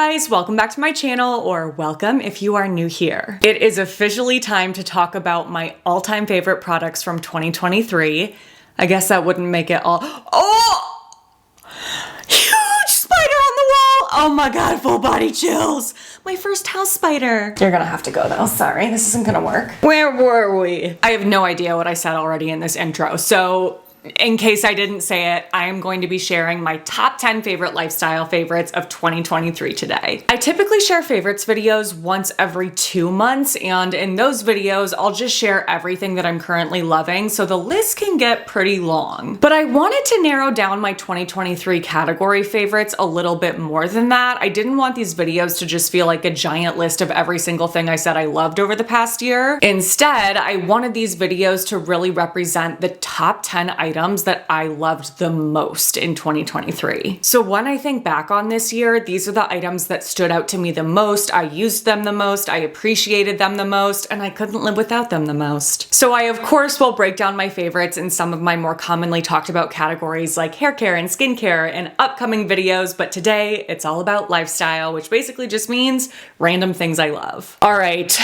guys, welcome back to my channel, or welcome if you are new here. It is officially time to talk about my all-time favorite products from 2023. I guess that wouldn't make it all— oh! Huge spider on the wall! Oh my god, full body chills! My first house spider. You're gonna have to go though, sorry, this isn't gonna work. Where were we? I have no idea what I said already in this intro, so in case I didn't say it, I am going to be sharing my top 10 favorite lifestyle favorites of 2023 today. I typically share favorites videos once every 2 months, and in those videos, I'll just share everything that I'm currently loving, so the list can get pretty long. But I wanted to narrow down my 2023 category favorites a little bit more than that. I didn't want these videos to just feel like a giant list of every single thing I said I loved over the past year. Instead, I wanted these videos to really represent the top 10 items that I loved the most in 2023. So when I think back on this year, these are the items that stood out to me the most. I used them the most, I appreciated them the most, and I couldn't live without them the most. So I of course will break down my favorites in some of my more commonly talked about categories like hair care and skincare in upcoming videos, but today it's all about lifestyle, which basically just means random things I love. All right,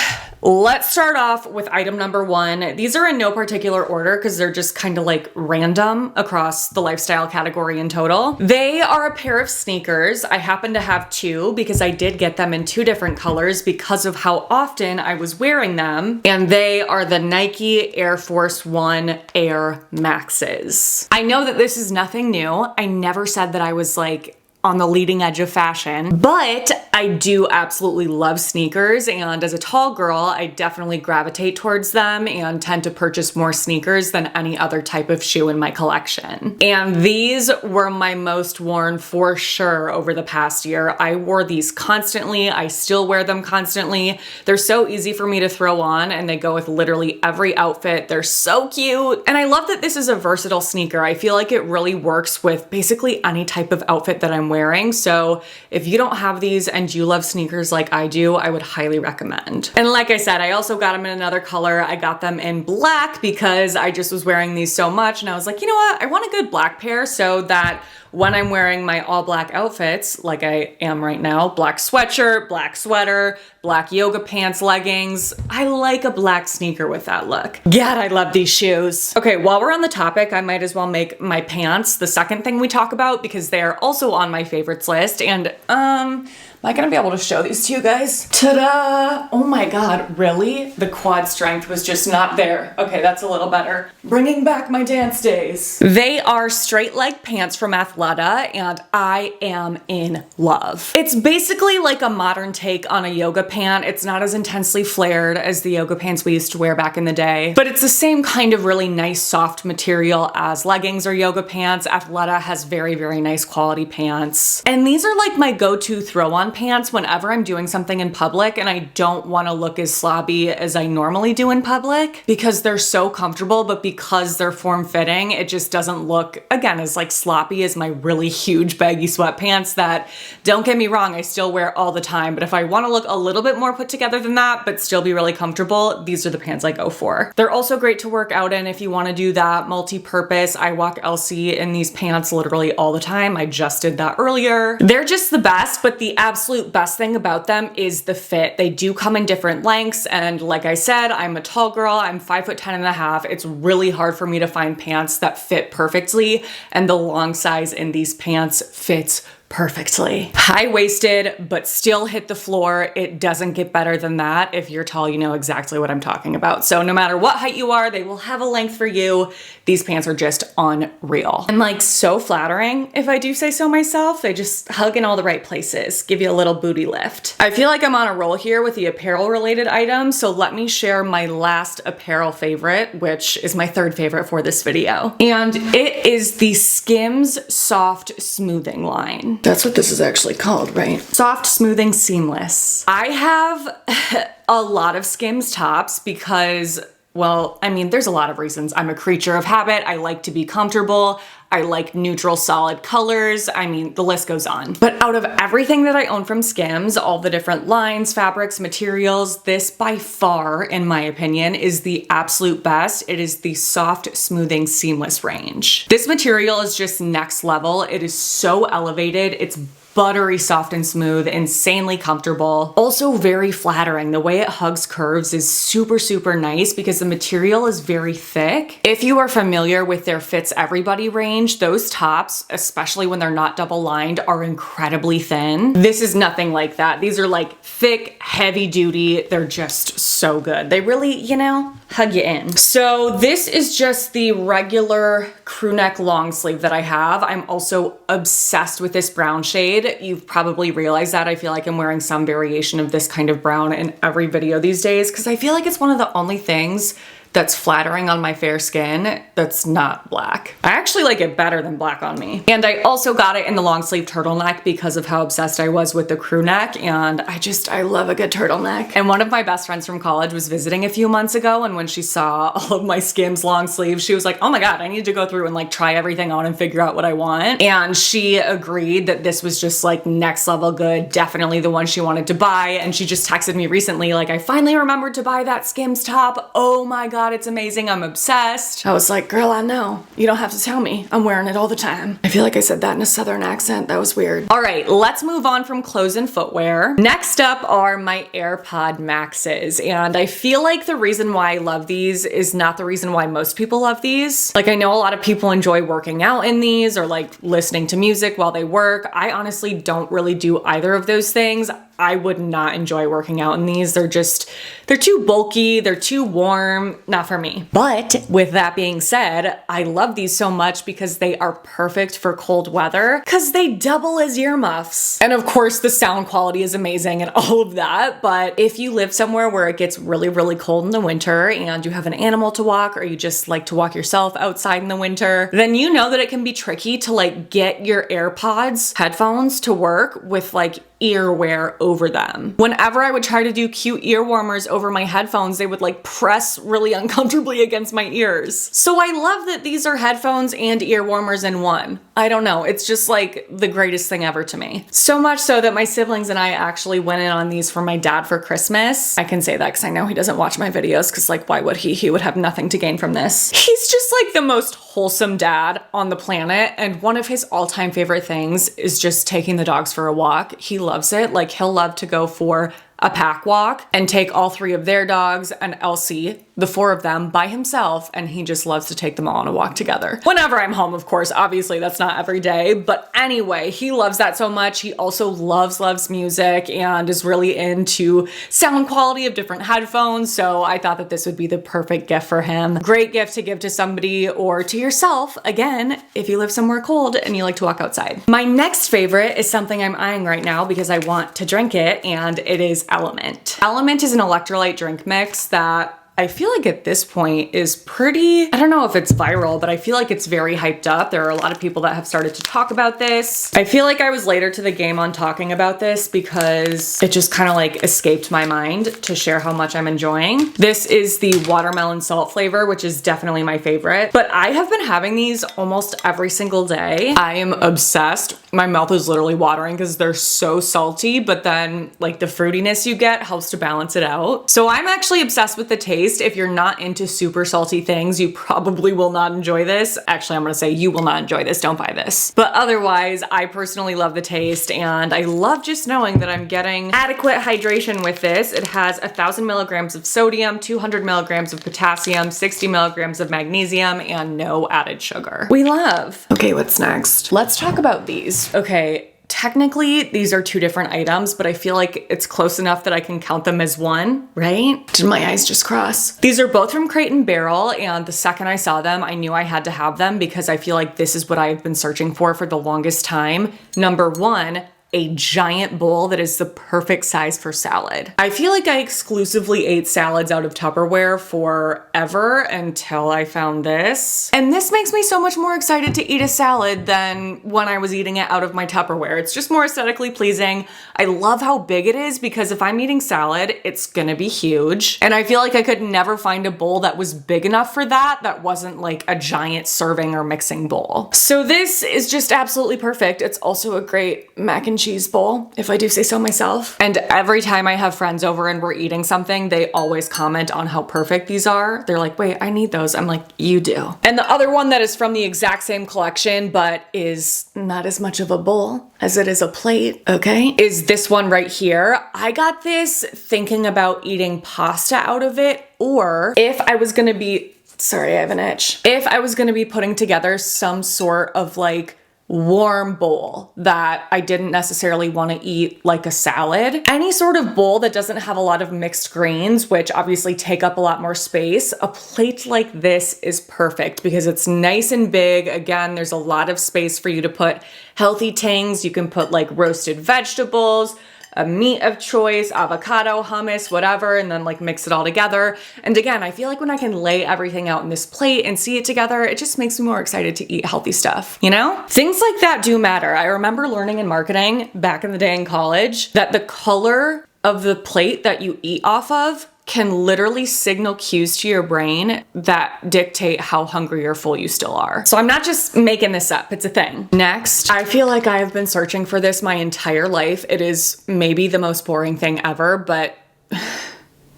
let's start off with item number 1. These are in no particular order because they're just kind of like random across the lifestyle category in total. They are a pair of sneakers. I happen to have 2 because I did get them in 2 different colors because of how often I was wearing them. And they are the Nike Air Force 1 Air Maxes. I know that this is nothing new. I never said that I was like on the leading edge of fashion, but I do absolutely love sneakers, and as a tall girl, I definitely gravitate towards them and tend to purchase more sneakers than any other type of shoe in my collection. And these were my most worn for sure over the past year. I wore these constantly. I still wear them constantly. They're so easy for me to throw on, and they go with literally every outfit. They're so cute. And I love that this is a versatile sneaker. I feel like it really works with basically any type of outfit that I'm wearing. So if you don't have these and you love sneakers like I do, I would highly recommend. And like I said, I also got them in another color. I got them in black because I just was wearing these so much, and I was like, you know what? I want a good black pair so that when I'm wearing my all black outfits, like I am right now, black sweatshirt, black sweater, black yoga pants, leggings, I like a black sneaker with that look. God, I love these shoes. Okay, while we're on the topic, I might as well make my pants the second thing we talk about because they are also on my favorites list. And am I gonna be able to show these to you guys? Ta-da! Oh my god, really? The quad strength was just not there. Okay, that's a little better. Bringing back my dance days. They are straight leg pants from Athleta, and I am in love. It's basically like a modern take on a yoga pant. It's not as intensely flared as the yoga pants we used to wear back in the day, but it's the same kind of really nice soft material as leggings or yoga pants. Athleta has very, very nice quality pants. And these are like my go-to throw-on pants whenever I'm doing something in public and I don't want to look as sloppy as I normally do in public because they're so comfortable, but because they're form-fitting, it just doesn't look, again, as like sloppy as my really huge baggy sweatpants that, don't get me wrong, I still wear all the time, but if I want to look a little bit more put together than that, but still be really comfortable, these are the pants I go for. They're also great to work out in if you want to do that multi-purpose. I walk Elsie in these pants literally all the time. I just did that earlier. They're just the best, but the absolute best thing about them is the fit. They do come in different lengths, and like I said, I'm a tall girl. I'm 5'10.5". It's really hard for me to find pants that fit perfectly, and the long size in these pants fits perfectly. High-waisted, but still hit the floor. It doesn't get better than that. If you're tall, you know exactly what I'm talking about. So no matter what height you are, they will have a length for you. These pants are just unreal. And like so flattering, if I do say so myself. They just hug in all the right places, give you a little booty lift. I feel like I'm on a roll here with the apparel related items, so let me share my last apparel favorite, which is my 3rd favorite for this video. And it is the Skims Soft Smoothing line. That's what this is actually called, right? Soft, smoothing, seamless. I have a lot of Skims tops because, well, I mean, there's a lot of reasons. I'm a creature of habit. I like to be comfortable. I like neutral solid colors. I mean, the list goes on. But out of everything that I own from Skims, all the different lines, fabrics, materials, this by far, in my opinion, is the absolute best. It is the soft, smoothing, seamless range. This material is just next level. It is so elevated. It's buttery soft and smooth, insanely comfortable. Also very flattering. The way it hugs curves is super, super nice because the material is very thick. If you are familiar with their Fits Everybody range, those tops, especially when they're not double lined, are incredibly thin. This is nothing like that. These are like thick, heavy duty. They're just so good. They really, you know, hug you in. So this is just the regular crew neck long sleeve that I have. I'm also obsessed with this brown shade. You've probably realized that. I feel like I'm wearing some variation of this kind of brown in every video these days because I feel like it's one of the only things that's flattering on my fair skin that's not black. I actually like it better than black on me. And I also got it in the long sleeve turtleneck because of how obsessed I was with the crew neck, and I love a good turtleneck. And one of my best friends from college was visiting a few months ago, and when she saw all of my Skims long sleeves, she was like, oh my God, I need to go through and like try everything on and figure out what I want. And she agreed that this was just like next level good, definitely the one she wanted to buy. And she just texted me recently, like, I finally remembered to buy that Skims top. Oh my God, it's amazing. I'm obsessed. I was like, girl, I know. You don't have to tell me. I'm wearing it all the time. I feel like I said that in a Southern accent. That was weird. All right, let's move on from clothes and footwear. Next up are my Airpods Maxes. And I feel like the reason why I love these is not the reason why most people love these. Like, I know a lot of people enjoy working out in these or like listening to music while they work. I honestly don't really do either of those things. I would not enjoy working out in these. They're too bulky, they're too warm, not for me. But with that being said, I love these so much because they are perfect for cold weather because they double as earmuffs. And of course the sound quality is amazing and all of that, but if you live somewhere where it gets really, really cold in the winter and you have an animal to walk or you just like to walk yourself outside in the winter, then you know that it can be tricky to like get your AirPods headphones to work with like earwear over them. Whenever I would try to do cute ear warmers over my headphones, they would like press really uncomfortably against my ears. So I love that these are headphones and ear warmers in one. I don't know, it's just like the greatest thing ever to me. So much so that my siblings and I actually went in on these for my dad for Christmas. I can say that because I know he doesn't watch my videos because like why would he? He would have nothing to gain from this. He's just like the most wholesome dad on the planet, and one of his all-time favorite things is just taking the dogs for a walk. He loves it. Like he'll love to go for a pack walk and take all three of their dogs and Elsie, the four of them, by himself, and he just loves to take them all on a walk together. Whenever I'm home, of course, obviously that's not every day, but anyway, he loves that so much. He also loves music and is really into sound quality of different headphones, so I thought that this would be the perfect gift for him. Great gift to give to somebody or to yourself, again, if you live somewhere cold and you like to walk outside. My next favorite is something I'm eyeing right now because I want to drink it, and it is LMNT. LMNT is an electrolyte drink mix that I feel like at this point is pretty, I don't know if it's viral, but I feel like it's very hyped up. There are a lot of people that have started to talk about this. I feel like I was later to the game on talking about this because it just kind of like escaped my mind to share how much I'm enjoying. This is the watermelon salt flavor, which is definitely my favorite, but I have been having these almost every single day. I am obsessed. My mouth is literally watering because they're so salty, but then like the fruitiness you get helps to balance it out. So I'm actually obsessed with the taste. If you're not into super salty things, you probably will not enjoy this. Actually, I'm gonna say you will not enjoy this, don't buy this. But otherwise, I personally love the taste, and I love just knowing that I'm getting adequate hydration with this. It has 1,000 milligrams of sodium, 200 milligrams of potassium, 60 milligrams of magnesium, and no added sugar. We love. Okay, what's next? Let's talk about these. Okay. Technically, these are two different items, but I feel like it's close enough that I can count them as one, right? Did my eyes just cross? These are both from Crate&Barrel, and the second I saw them, I knew I had to have them because I feel like this is what I've been searching for the longest time. Number one, a giant bowl that is the perfect size for salad. I feel like I exclusively ate salads out of Tupperware forever until I found this. And this makes me so much more excited to eat a salad than when I was eating it out of my Tupperware. It's just more aesthetically pleasing. I love how big it is because if I'm eating salad, it's gonna be huge. And I feel like I could never find a bowl that was big enough for that wasn't like a giant serving or mixing bowl. So this is just absolutely perfect. It's also a great mac and and cheese bowl, if I do say so myself. And every time I have friends over and we're eating something, they always comment on how perfect these are. They're like, wait, I need those. I'm like, you do. And the other one that is from the exact same collection, but is not as much of a bowl as it is a plate, okay, is this one right here. I got this thinking about eating pasta out of it, or if I was gonna be, sorry, I have an itch. If I was gonna be putting together some sort of like warm bowl that I didn't necessarily want to eat like a salad. Any sort of bowl that doesn't have a lot of mixed greens, which obviously take up a lot more space. A plate like this is perfect because it's nice and big. Again, there's a lot of space for you to put healthy things. You can put like roasted vegetables, a meat of choice, avocado, hummus, whatever, and then like mix it all together. And again, I feel like when I can lay everything out in this plate and see it together, it just makes me more excited to eat healthy stuff, you know? Things like that do matter. I remember learning in marketing back in the day in college that the color of the plate that you eat off of can literally signal cues to your brain that dictate how hungry or full you still are. So I'm not just making this up, it's a thing. Next, I feel like I have been searching for this my entire life. It is maybe the most boring thing ever, but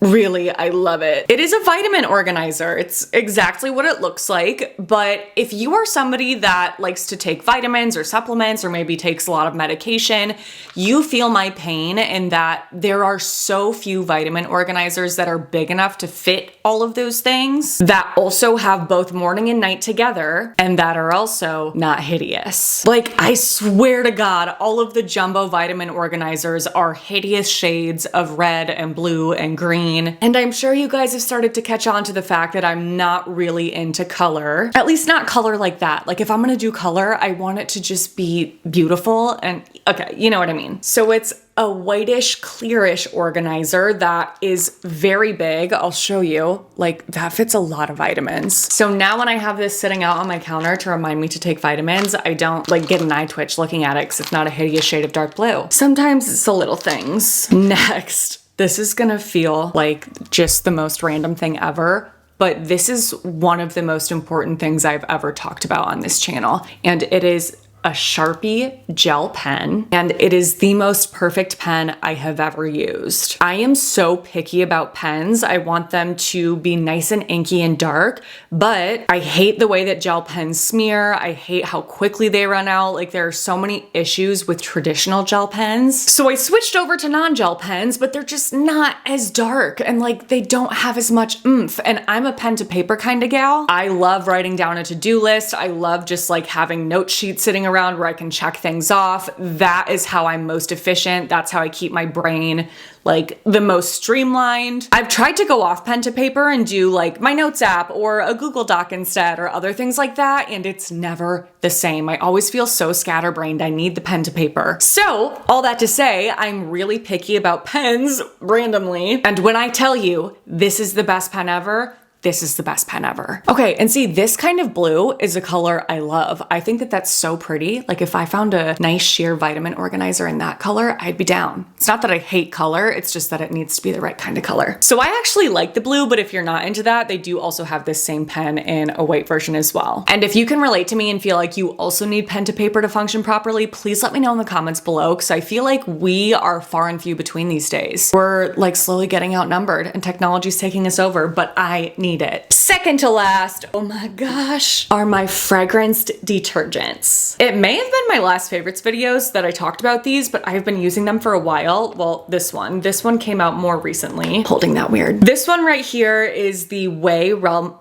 really, I love it. It is a vitamin organizer. It's exactly what it looks like, but if you are somebody that likes to take vitamins or supplements or maybe takes a lot of medication, you feel my pain in that there are so few vitamin organizers that are big enough to fit all of those things, that also have both morning and night together, and that are also not hideous. Like, I swear to God, all of the jumbo vitamin organizers are hideous shades of red and blue and green. And I'm sure you guys have started to catch on to the fact that I'm not really into color, at least not color like that. Like if I'm gonna do color, I want it to just be beautiful and okay, you know what I mean. So it's a whitish, clearish organizer that is very big. I'll show you, like that fits a lot of vitamins. So now when I have this sitting out on my counter to remind me to take vitamins, I don't like get an eye twitch looking at it because it's not a hideous shade of dark blue. Sometimes it's the little things. Next. This is gonna feel like just the most random thing ever, but this is one of the most important things I've ever talked about on this channel, and it is a Sharpie gel pen, and it is the most perfect pen I have ever used. I am so picky about pens. I want them to be nice and inky and dark, but I hate the way that gel pens smear. I hate how quickly they run out. Like there are so many issues with traditional gel pens. So I switched over to non-gel pens, but they're just not as dark and like they don't have as much oomph. And I'm a pen to paper kind of gal. I love writing down a to-do list. I love just like having note sheets sitting around where I can check things off. That is how I'm most efficient. That's how I keep my brain like the most streamlined. I've tried to go off pen to paper and do like my notes app or a Google Doc instead or other things like that, and it's never the same. I always feel so scatterbrained. I need the pen to paper. So all that to say, I'm really picky about pens randomly. And when I tell you this is the best pen ever, this is the best pen ever. Okay, and see, this kind of blue is a color I love. I think that that's so pretty. Like if I found a nice sheer vitamin organizer in that color, I'd be down. It's not that I hate color, it's just that it needs to be the right kind of color. So I actually like the blue, but if you're not into that, they do also have this same pen in a white version as well. And if you can relate to me and feel like you also need pen to paper to function properly, please let me know in the comments below, because I feel like we are far and few between these days. We're like slowly getting outnumbered and technology's taking us over, but I need it. Second to last, oh my gosh, are my fragranced detergents. It may have been my last favorites videos that I talked about these, but I've been using them for a while. Well, this one came out more recently. Holding that weird. This one right here is the The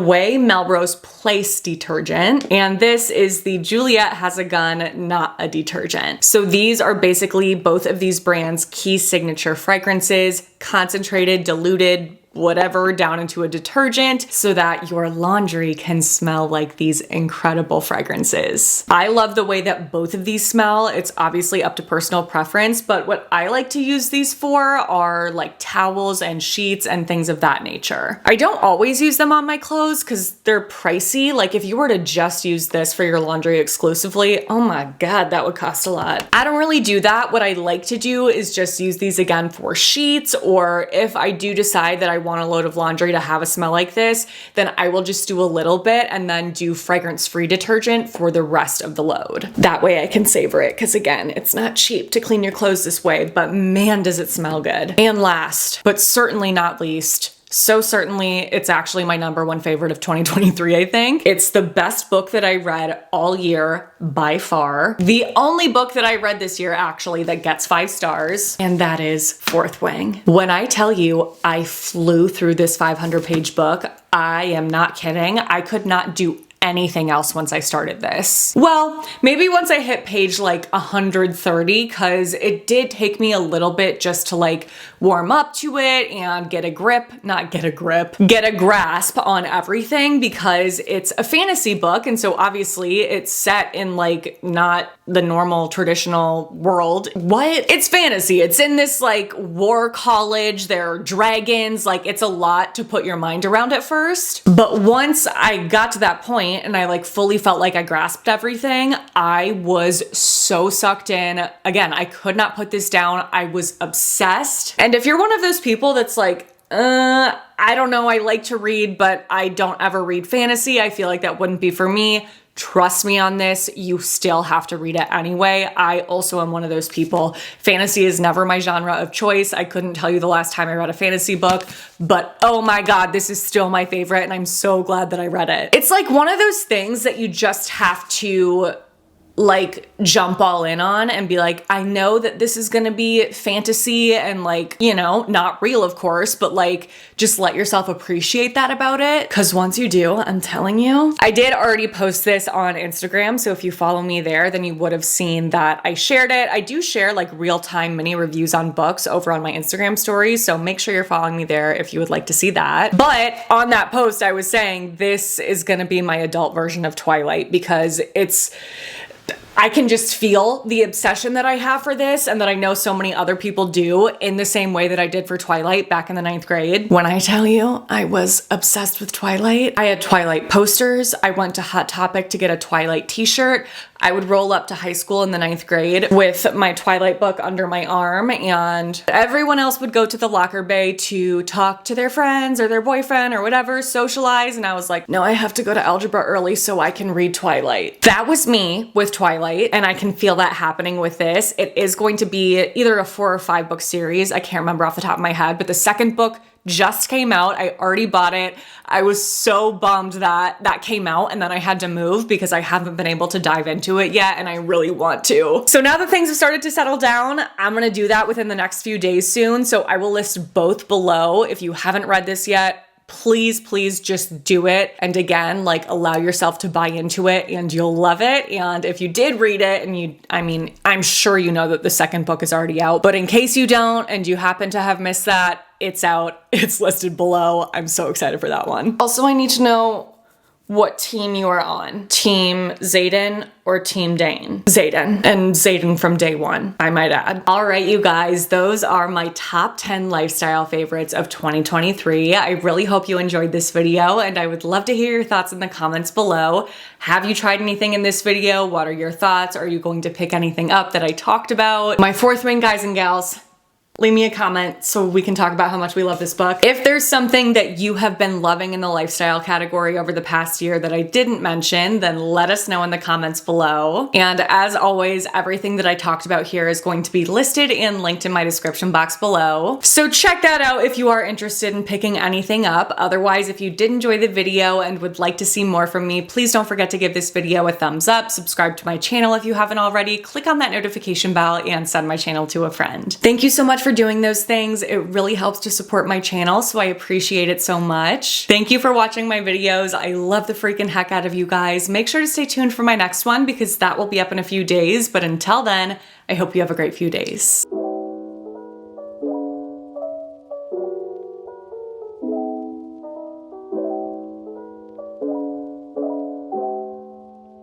Way Melrose Place detergent, and this is the Juliet Has a Gun Not a Detergent. So these are basically both of these brands' key signature fragrances, concentrated, diluted, whatever, down into a detergent so that your laundry can smell like these incredible fragrances. I love the way that both of these smell. It's obviously up to personal preference, but what I like to use these for are like towels and sheets and things of that nature. I don't always use them on my clothes because they're pricey. Like if you were to just use this for your laundry exclusively, oh my God, that would cost a lot. I don't really do that. What I like to do is just use these again for sheets, or if I do decide that I want a load of laundry to have a smell like this, then I will just do a little bit and then do fragrance-free detergent for the rest of the load. That way I can savor it, because again, it's not cheap to clean your clothes this way, but man, does it smell good. And last, but certainly not least, so certainly, it's actually my #1 favorite of 2023, I think. It's the best book that I read all year by far. The only book that I read this year, actually, that gets 5 stars, and that is Fourth Wing. When I tell you I flew through this 500-page book, I am not kidding. I could not do anything else once I started this. Well, maybe once I hit page like 130, because it did take me a little bit just to like warm up to it and get a grasp on everything, because it's a fantasy book. And so obviously it's set in like not the normal traditional world. What? It's fantasy. It's in this like war college. There are dragons. Like, it's a lot to put your mind around at first. But once I got to that point and I like fully felt like I grasped everything, I was so sucked in. Again, I could not put this down. I was obsessed. And if you're one of those people that's like, I don't know, I like to read, but I don't ever read fantasy, I feel like that wouldn't be for me. Trust me on this, you still have to read it anyway. I also am one of those people. Fantasy is never my genre of choice. I couldn't tell you the last time I read a fantasy book, but oh my God, this is still my favorite, and I'm so glad that I read it. It's like one of those things that you just have to like jump all in on and be like, I know that this is gonna be fantasy and like, you know, not real of course, but like just let yourself appreciate that about it. Cause once you do, I'm telling you, I did already post this on Instagram. So if you follow me there, then you would have seen that I shared it. I do share like real-time mini reviews on books over on my Instagram stories. So make sure you're following me there if you would like to see that. But on that post, I was saying this is gonna be my adult version of Twilight, because I can just feel the obsession that I have for this, and that I know so many other people do, in the same way that I did for Twilight back in the 9th grade. When I tell you I was obsessed with Twilight, I had Twilight posters. I went to Hot Topic to get a Twilight t-shirt. I would roll up to high school in the 9th grade with my Twilight book under my arm, and everyone else would go to the locker bay to talk to their friends or their boyfriend or whatever, socialize, and I was like, no, I have to go to algebra early so I can read Twilight. That was me with Twilight, and I can feel that happening with this. It is going to be either a 4 or 5 book series. I can't remember off the top of my head, but the second book just came out. I already bought it. I was so bummed that that came out and then I had to move, because I haven't been able to dive into it yet, and I really want to. So now that things have started to settle down, I'm gonna do that within the next few days soon. So I will list both below. If you haven't read this yet, please just do it. And again, like, allow yourself to buy into it and you'll love it. And if you did read it and I'm sure you know that the second book is already out, but in case you don't and you happen to have missed that, it's out. It's listed below. I'm so excited for that one. Also, I need to know what team you are on. Team Xaden or Team Dane? Xaden. And Xaden from day one, I might add. All right, you guys, those are my top 10 lifestyle favorites of 2023. I really hope you enjoyed this video, and I would love to hear your thoughts in the comments below. Have you tried anything in this video? What are your thoughts? Are you going to pick anything up that I talked about? My Fourth Wing guys and gals, leave me a comment so we can talk about how much we love this book. If there's something that you have been loving in the lifestyle category over the past year that I didn't mention, then let us know in the comments below. And as always, everything that I talked about here is going to be listed and linked in my description box below. So check that out if you are interested in picking anything up. Otherwise, if you did enjoy the video and would like to see more from me, please don't forget to give this video a thumbs up, subscribe to my channel if you haven't already, click on that notification bell, and send my channel to a friend. Thank you so much for doing those things. It really helps to support my channel, so I appreciate it so much. Thank you for watching my videos. I love the freaking heck out of you guys. Make sure to stay tuned for my next one, because that will be up in a few days. But until then, I hope you have a great few days.